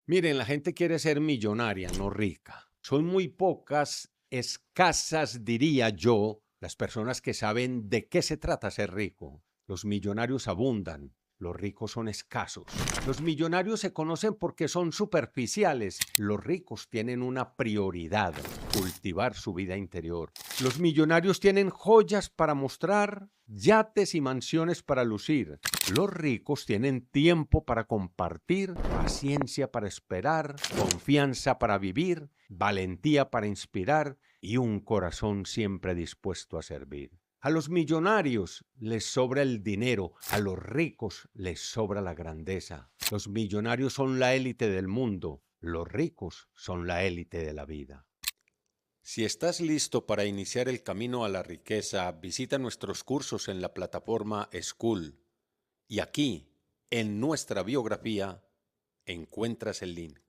Miren, la gente quiere ser millonaria, no rica. Son muy pocas, escasas, diría yo, las personas que saben de qué se trata ser rico. Los millonarios abundan, los ricos son escasos. Los millonarios se conocen porque son superficiales. Los ricos tienen una prioridad: cultivar su vida interior. Los millonarios tienen joyas para mostrar, yates y mansiones para lucir. Los ricos tienen tiempo para compartir, paciencia para esperar, confianza para vivir, valentía para inspirar y un corazón siempre dispuesto a servir. A los millonarios les sobra el dinero, a los ricos les sobra la grandeza. Los millonarios son la élite del mundo, los ricos son la élite de la vida. Si estás listo para iniciar el camino a la riqueza, visita nuestros cursos en la plataforma School. Y aquí, en nuestra biografía, encuentras el link.